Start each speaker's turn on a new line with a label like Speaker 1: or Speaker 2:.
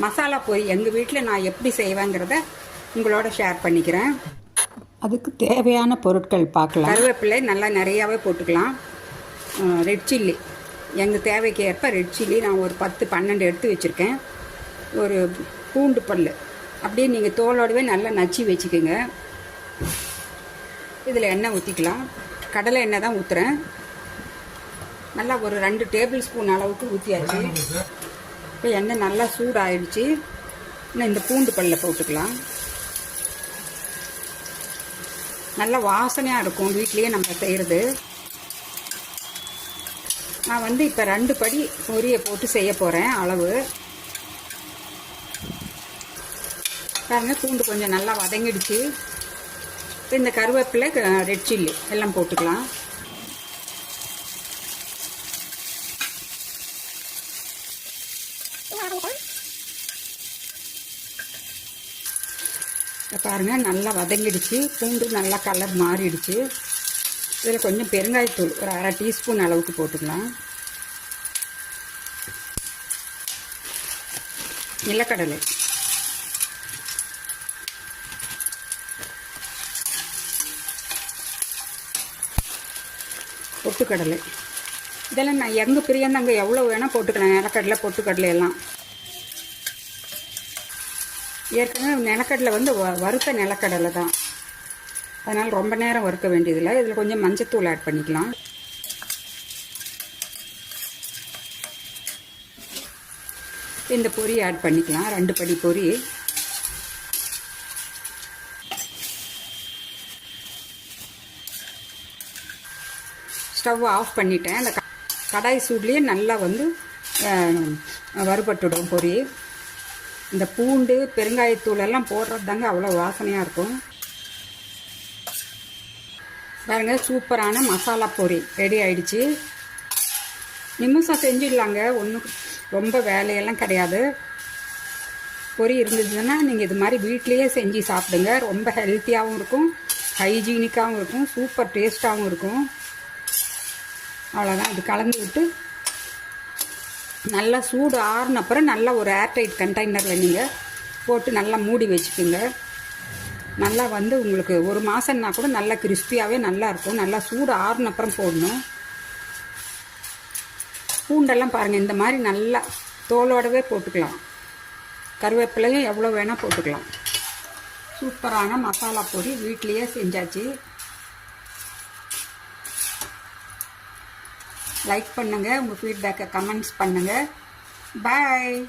Speaker 1: மசாலா பொரி எங்கள் வீட்டில் நான் எப்படி செய்வேங்கிறத உங்களோட ஷேர் பண்ணிக்கிறேன். அதுக்கு தேவையான பொருட்கள் பார்க்கலாம். கருவேப்பிலை நல்லா நிறையாவே போட்டுக்கலாம். ரெட் சில்லி எங்கள் தேவைக்கு ஏற்ப ரெட் சில்லி நான் ஒரு 10-12 எடுத்து வச்சுருக்கேன். ஒரு பூண்டு பல் அப்படியே நீங்கள் தோலோடவே நல்லா நச்சு வச்சுக்கோங்க. இதில் எண்ணெய் ஊற்றிக்கலாம். கடலை எண்ணெய் தான் ஊற்றுறேன். நல்லா ஒரு 2 டேபிள் ஸ்பூன் அளவுக்கு ஊற்றியாச்சு. இப்போ எண்ணெய் நல்லா சூடாகிடுச்சு. இன்னும் இந்த பூண்டு பல்ல போட்டுக்கலாம். நல்லா வாசனையாக இருக்கும் வீட்லேயே நம்ம செய்கிறது. நான் இப்போ 2 படி பொரியை போட்டு செய்ய போகிறேன். அளவு பாருங்க, பூண்டு கொஞ்சம் நல்லா வதங்கிடுச்சு. இப்போ இந்த கருவேப்பிலை, ரெட் சில்லி எல்லாம் போட்டுக்கலாம். பாருங்கள், நல்லா வதங்கிடுச்சு. பூண்டு நல்லா கலர் மாறிடுச்சு. இதில் கொஞ்சம் பெருங்காயத்தூள் ஒரு 1/2 டீஸ்பூன் அளவுக்கு போட்டுக்கலாம். நிலக்கடலை, பொட்டுக்கடலை, இதெல்லாம் நான் எங்கே பிரியாந்தாங்க எவ்வளோ வேணால் போட்டுக்கலாம். நிலக்கடலை, பொட்டுக்கடலை எல்லாம் ஏற்கனவே நிலக்கடலை வறுத்த நிலக்கடலை தான், அதனால் ரொம்ப நேரம் வறுக்க வேண்டியதில்லை. இதில் கொஞ்சம் மஞ்சத்தூள் ஆட் பண்ணிக்கலாம். இந்த பொரி ஆட் பண்ணிக்கலாம். 2 படி பொரி. ஸ்டவ் ஆஃப் பண்ணிட்டேன். அந்த கடாய் சூட்லேயே நல்லா வறுபட்டுடும் பொரி. இந்த பூண்டு பெருங்காயத்தூள் எல்லாம் போடுறது தாங்க அவ்வளோ வாசனையாக இருக்கும். பாருங்க, சூப்பரான மசாலா பொரி ரெடி ஆயிடுச்சு. நிமிஷம் செஞ்சிடலாங்க, ஒன்றும் ரொம்ப வேலையெல்லாம் கிடையாது. பொரி இருந்ததுன்னா நீங்கள் இது மாதிரி வீட்லேயே செஞ்சு சாப்பிடுங்க. ரொம்ப ஹெல்த்தியாகவும் இருக்கும், ஹைஜீனிக்காகவும் இருக்கும், சூப்பர் டேஸ்ட்டாகவும் இருக்கும். அவ்வளோதான். இது கலந்து விட்டு நல்லா சூடு ஆறுன அப்புறம் நல்லா ஒரு ஏர்டைட் கண்டெய்னரில் நீங்கள் போட்டு நல்லா மூடி வச்சுக்கோங்க. நல்லா உங்களுக்கு 1 மாதம்னா கூட நல்லா கிறிஸ்பியாகவே நல்லாயிருக்கும். நல்லா சூடு ஆறுன அப்புறம் போடணும். பூண்டெல்லாம் பாருங்கள், இந்த மாதிரி நல்லா தோலோடவே போட்டுக்கலாம். கருவேப்பிலையும் எவ்வளோ வேணால் போட்டுக்கலாம். சூப்பரான மசாலா பொரி வீட்லேயே செஞ்சாச்சு. லைக் பண்ணுங்கள், உங்கள் ஃபீட்பேக்கை கமெண்ட்ஸ் பண்ணுங்கள். பாய்.